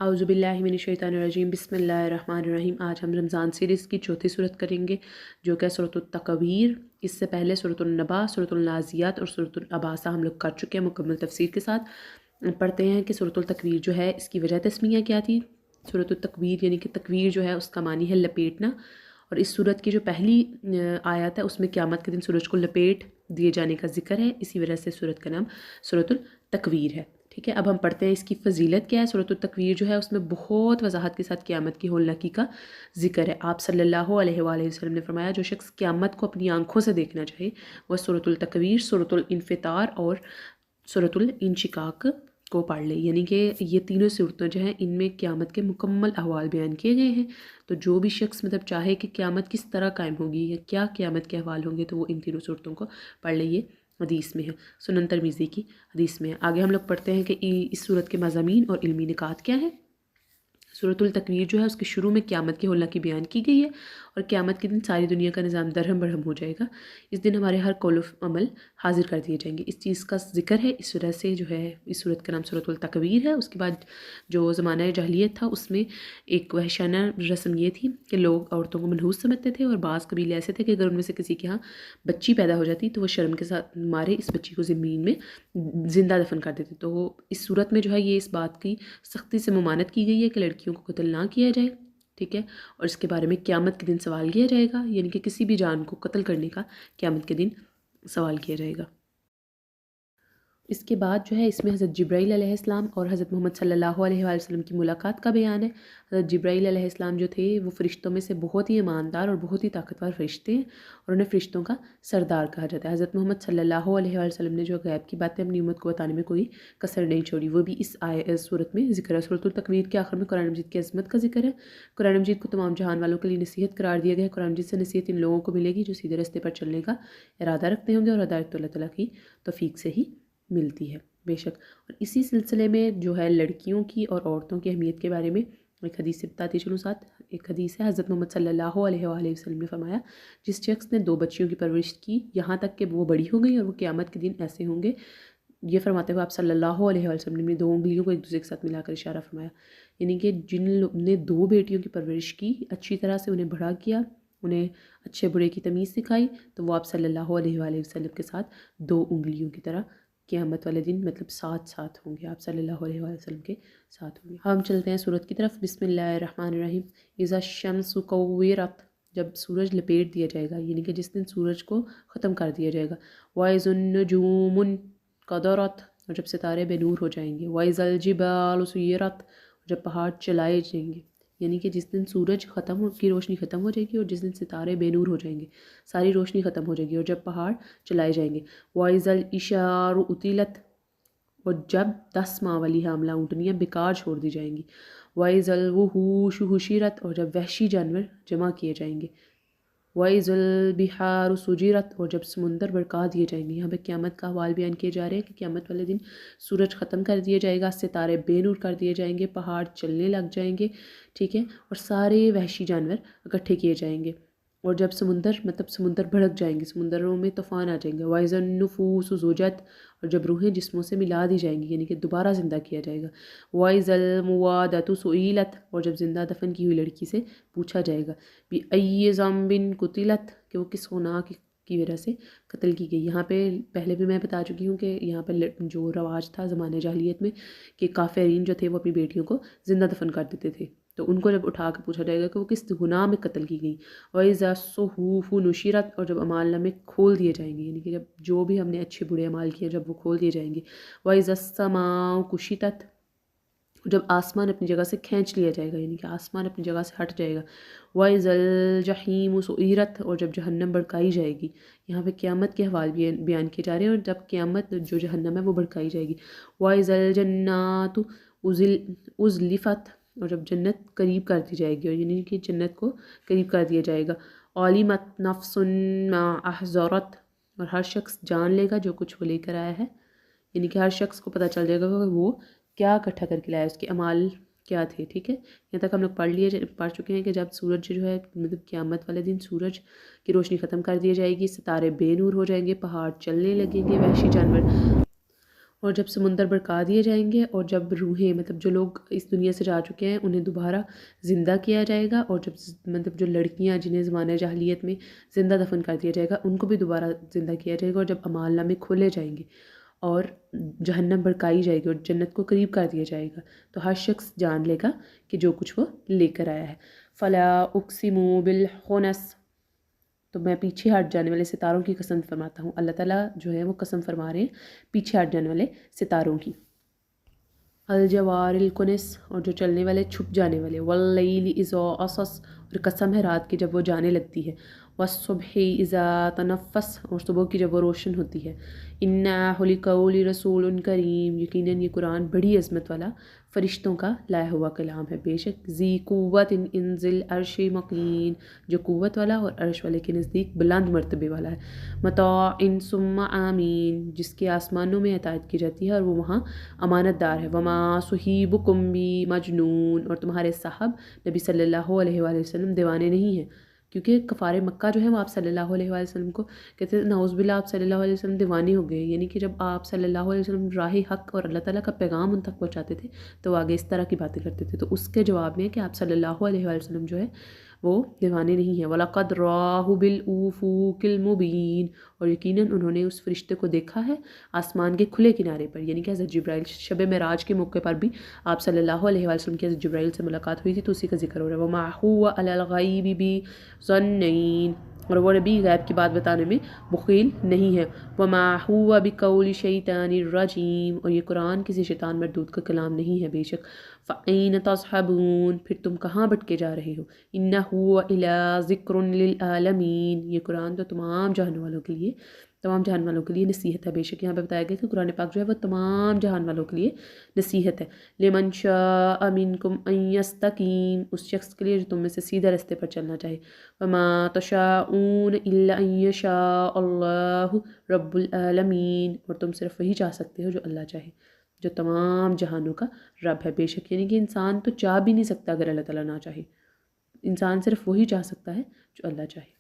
اعوذ باللہ من الشیطان الرجیم بسم اللہ الرحمن الرحیم۔ آج ہم رمضان سیریز کی چوتھی صورت کریں گے جو کہ سورۃ التکویر۔ اس سے پہلے سورۃ النبا، سورۃ النازعات اور سورۃ العباسہ ہم لوگ کر چکے ہیں مکمل تفسیر کے ساتھ۔ پڑھتے ہیں کہ سورۃ التکویر جو ہے اس کی وجہ تسمیہ کیا تھی۔ سورۃ التکویر یعنی کہ تکویر جو ہے اس کا معنی ہے لپیٹنا، اور اس سورت کی جو پہلی آیت ہے اس میں قیامت کے دن سورج کو لپیٹ دیے جانے کا ذکر ہے، اسی وجہ سے سورت کا نام سورۃ التکویر ہے۔ ٹھیک ہے، اب ہم پڑھتے ہیں اس کی فضیلت کیا ہے۔ سورۃ التکویر جو ہے اس میں بہت وضاحت کے ساتھ قیامت کی ہولناکی کا ذکر ہے۔ آپ صلی اللہ علیہ وآلہ وسلم نے فرمایا جو شخص قیامت کو اپنی آنکھوں سے دیکھنا چاہے وہ سورۃ التکویر، سورۃ الانفطار اور سورۃ الانشقاق کو پڑھ لے، یعنی کہ یہ تینوں صورتیں جو ہیں ان میں قیامت کے مکمل احوال بیان کیے گئے ہیں۔ تو جو بھی شخص چاہے کہ قیامت کس طرح قائم ہوگی یا کیا قیامت کے احوال ہوں گے تو وہ ان تینوں صورتوں کو پڑھ لے۔ یہ حدیث میں ہے، سنن ترمذی کی حدیث میں ہے۔ آگے ہم لوگ پڑھتے ہیں کہ اس صورت کے مضامین اور علمی نکات کیا ہیں۔ سورۃ التکویر جو ہے اس کے شروع میں قیامت کی ہولناکی بیان کی گئی ہے، اور قیامت کے دن ساری دنیا کا نظام درہم برہم ہو جائے گا۔ اس دن ہمارے ہر قول و عمل حاضر کر دیے جائیں گے، اس چیز کا ذکر ہے۔ اس وجہ سے جو ہے اس صورت کا نام سورۃ التکویر ہے۔ اس کے بعد جو زمانہ جاہلیت تھا اس میں ایک وحشیانہ رسم یہ تھی کہ لوگ عورتوں کو منحوس سمجھتے تھے، اور بعض قبیلے ایسے تھے کہ اگر ان میں سے کسی کے ہاں بچی پیدا ہو جاتی تو وہ شرم کے ساتھ مارے اس بچی کو زمین میں زندہ دفن کر دیتے۔ تو اس صورت میں جو ہے یہ اس بات کی سختی سے ممانعت کی گئی ہے کہ لڑکیوں کو قتل نہ کیا جائے، ٹھیک ہے، اور اس کے بارے میں قیامت کے دن سوال کیا جائے گا، یعنی کہ کسی بھی جان کو قتل کرنے کا قیامت کے دن سوال کیا جائے گا۔ اس کے بعد جو ہے اس میں حضرت جبرائیل علیہ السلام اور حضرت محمد صلی اللہ علیہ وآلہ وسلم کی ملاقات کا بیان ہے۔ حضرت جبرائیل علیہ السلام جو تھے وہ فرشتوں میں سے بہت ہی ایماندار اور بہت ہی طاقتور فرشتے ہیں، اور انہیں فرشتوں کا سردار کہا جاتا ہے۔ حضرت محمد صلی اللہ علیہ وآلہ وسلم نے جو غیب کی باتیں اپنی امت کو بتانے میں کوئی کسر نہیں چھوڑی، وہ بھی اس صورت میں ذکر ہے۔ سورۃ التکویر کے آخر میں قرآن مجید کی عظمت کا ذکر ہے۔ قرآن مجید کو تمام جہان والوں کے لیے نصیحت قرار دیا گیا ہے۔ قرآن مجید سے نصیحت ان لوگوں کو ملے گی جو سیدھے راستے پر چلنے کا ارادہ رکھتے ہوں گے، اور ہدایت اللہ تعالیٰ کی توفیق سے ہی ملتی ہے بے شک۔ اور اسی سلسلے میں جو ہے لڑکیوں کی اور عورتوں کی اہمیت کے بارے میں ایک حدیث سے بتاتی چلوں ساتھ۔ ایک حدیث ہے، حضرت محمد صلی اللہ علیہ وآلہ وسلم نے فرمایا جس شخص نے 2 بچیوں کی پرورش کی یہاں تک کہ وہ بڑی ہو گئی، اور وہ قیامت کے دن ایسے ہوں گے، یہ فرماتے ہوئے آپ صلی اللہ علیہ وآلہ وسلم نے 2 انگلیوں کو ایک دوسرے کے ساتھ ملا کر اشارہ فرمایا، یعنی کہ جن نے 2 بیٹیوں کی پرورش کی، اچھی طرح سے انہیں بڑا کیا، انہیں اچھے برے کی تمیز سکھائی، تو وہ آپ صلی اللہ علیہ وآلہ وسلم کے ساتھ 2 انگلیوں کی طرح قیامت والے دن مطلب ساتھ ہوں گے، آپ صلی اللہ علیہ وآلہ وسلم کے ساتھ ہوں گے۔ ہم چلتے ہیں سورت کی طرف۔ بسم اللہ الرحمن الرحیم۔ اذا الشمس کورت، جب سورج لپیٹ دیا جائے گا، یعنی کہ جس دن سورج کو ختم کر دیا جائے گا۔ وَإِذَا النُّجُومُ انقَدَرَتْ، اور جب ستارے بے نور ہو جائیں گے۔ وَإِذَا الْجِبَالُ سُيِّرَتْ، اور جب پہاڑ چلائے جائیں گے، یعنی کہ جس دن سورج کی روشنی ختم ہو جائے گی اور جس دن ستارے بے نور ہو جائیں گے، ساری روشنی ختم ہو جائے گی، اور جب پہاڑ چلائے جائیں گے۔ وَإِذَا الْإِشَارُ أُطِلَتْ، اور جب 10 ماہ والی حاملہ اونٹنیاں بیکار چھوڑ دی جائیں گی۔ وَإِذَا الْوُحُوشُ حُشِرَتْ، اور جب وحشی جانور جمع کیے جائیں گے۔ وَإِذَا الْبِحَارُ سُجِرَتْ، اور جب سمندر بھڑکا دیے جائیں گے۔ یہاں پہ قیامت کا احوال بیان کیے جا رہے ہیں کہ قیامت والے دن سورج ختم کر دیا جائے گا، ستارے بے نور کر دیے جائیں گے، پہاڑ چلنے لگ جائیں گے، ٹھیک ہے، اور سارے وحشی جانور اکٹھے کیے جائیں گے، اور جب سمندر بھڑک جائیں گے، سمندروں میں طوفان آ جائیں گے۔ وَإِذَا النُّفُوسُ زُوجَتْ، اور جب روحیں جسموں سے ملا دی جائیں گی، یعنی کہ دوبارہ زندہ کیا جائے گا۔ وَإِذَا الْمُوَّودَةُ سُئِلَتْ، اور جب زندہ دفن کی ہوئی لڑکی سے پوچھا جائے گا۔ بِأَيِّ ذَنبٍ قُتِلَتْ، کہ وہ کس گناہ کی وجہ سے قتل کی گئی۔ یہاں پہ پہلے بھی میں بتا چکی ہوں کہ یہاں پہ جو رواج تھا زمانے جاہلیت میں کہ کافرین جو تھے وہ اپنی بیٹیوں کو زندہ دفن کر دیتے تھے، تو ان کو جب اٹھا کے پوچھا جائے گا کہ وہ کس گناہ میں قتل کی گئی۔ وَإِذَا الصُّحُفُ نُشِرَتْ، اور جب اعمال نامے کھول دیے جائیں گے، یعنی کہ جب جو بھی ہم نے اچھے برے اعمال کیے جب وہ کھول دیے جائیں گے۔ وَإِذَا السَّمَاءُ كُشِطَتْ، جب آسمان اپنی جگہ سے کھینچ لیا جائے گا، یعنی کہ آسمان اپنی جگہ سے ہٹ جائے گا۔ وَإِذَا الْجَحِيمُ سُعِّرَتْ، اور جب جہنم بھڑکائی جائے گی۔ یہاں پہ قیامت کے حوال بیان کیے جا رہے ہیں، اور جب قیامت جو جہنم ہے وہ بھڑکائی جائے گی۔ وَإِذَا الْجَنَّاتُ أُزْلِفَتْ، اور جب جنت قریب کر دی جائے گی، اور یعنی کہ جنت کو قریب کر دیا جائے گا۔ عَلِمَتْ نَفْسٌ مَا أَحْضَرَتْ، اور ہر شخص جان لے گا جو کچھ وہ لے کر آیا ہے، یعنی کہ ہر شخص کو پتہ چل جائے گا کہ وہ کیا اکٹھا کر کے لایا، اس کے اعمال کیا تھے، ٹھیک ہے۔ یہاں تک ہم لوگ پڑھ چکے ہیں کہ جب سورج جو ہے مطلب قیامت والے دن سورج کی روشنی ختم کر دی جائے گی، ستارے بے نور ہو جائیں گے، پہاڑ چلنے لگیں گے، وحشی جانور اور جب سمندر بھڑکا دیے جائیں گے اور جب روحیں مطلب جو لوگ اس دنیا سے جا چکے ہیں انہیں دوبارہ زندہ کیا جائے گا، اور جب مطلب جو لڑکیاں جنہیں زمانہ جاہلیت میں زندہ دفن کر دیا جائے گا ان کو بھی دوبارہ زندہ کیا جائے گا، اور جب اعمال نامے کھولے جائیں گے اور جہنم بھڑکائی جائے گی اور جنت کو قریب کر دیا جائے گا، تو ہر شخص جان لے گا کہ جو کچھ وہ لے کر آیا ہے۔ فلا اقسم بالخنس، تو میں پیچھے ہٹ جانے والے ستاروں کی قسم فرماتا ہوں۔ اللہ تعالیٰ جو ہے وہ قسم فرما رہے ہیں پیچھے ہٹ جانے والے ستاروں کی۔ الجوار الکنس، اور جو چلنے والے چھپ جانے والے، واللیل اذا عسعس، اور قسم ہے رات کی جب وہ جانے لگتی ہے، والصبح اذا تنفس، اور صبح کی جب وہ روشن ہوتی ہے۔ انا لقول رسول کریم، یقیناً یہ قرآن بڑی عظمت والا فرشتوں کا لایا ہوا کلام ہے، بے شک ذی قوت عند ذی العرش مکین، جو قوت والا اور عرش والے کے نزدیک بلند مرتبے والا ہے۔ متاع ثم امین، جس کی آسمانوں میں اطاعت کی جاتی ہے اور وہ وہاں امانت دار ہے۔ وما صحیبکم بمجنون، اور تمہارے صاحب نبی صلی اللہ علیہ وآلہ وسلم دیوانے نہیں ہیں، کیونکہ کفار مکہ جو ہے وہ آپ صلی اللہ علیہ وآلہ وسلم کو کہتے ہیں نعوذ باللہ آپ صلی اللہ علیہ وسلم دیوانے ہو گئے، یعنی کہ جب آپ صلی اللہ علیہ وسلم راہ حق اور اللہ تعالیٰ کا پیغام ان تک پہنچاتے تھے تو وہ آگے اس طرح کی باتیں کرتے تھے، تو اس کے جواب میں کہ آپ صلی اللہ علیہ وآلہ وسلم جو ہے وہ دیوانے نہیں ہیں۔ وَلَقَدْ رَآهُ بِالْأُفُوقِ الْمُبِينِ، اور یقیناً انہوں نے اس فرشتے کو دیکھا ہے آسمان کے کھلے کنارے پر، یعنی کہ حضرت جبرائیل شب معراج کے موقع پر بھی آپ صلی اللہ علیہ وآلہ وسلم کی حضرت جبرائیل سے ملاقات ہوئی تھی، تو اسی کا ذکر ہو رہا ہے۔ وَمَا هُوَ عَلَى الْغَيْبِ بِضَنِّينٍ، اور وہ نبی غیب کی بات بتانے میں بخیل نہیں ہے۔ وَمَا هُوَ بِقَوْلِ شَيْطَانِ الرَّجِيمِ، اور یہ قرآن کسی شیطان مردود کا کلام نہیں ہے، بے شک۔ فَأَيْنَ تَذْهَبُونَ، پھر تم کہاں بھٹکے جا رہے ہو؟ إِنَّهُ إِلَىٰ ذِكْرٌ لِلْعَالَمِينَ، یہ قرآن تو تمام جہان والوں کے لیے نصیحت ہے، بے شک یہاں پہ بتایا گیا کہ قرآن پاک جو ہے وہ تمام جہان والوں کے لیے نصیحت ہے۔ لِمَنْ شَاءَ مِنْكُمْ أَنْ يَسْتَقِيمَ، اس شخص کے لیے جو تم میں سے سیدھے راستے پر چلنا چاہے۔ وَمَا تَشَاءُونَ إِلَّا أَنْ يَشَاءَ اللَّهُ رَبُّ الْعَالَمِينَ، اور تم صرف وہی چاہ سکتے ہو جو اللہ چاہے، جو تمام جہانوں کا رب ہے، بے شک یعنی کہ انسان تو چاہ بھی نہیں سکتا اگر اللہ تعالیٰ نہ چاہے، انسان صرف وہی چاہ سکتا ہے جو اللہ چاہے۔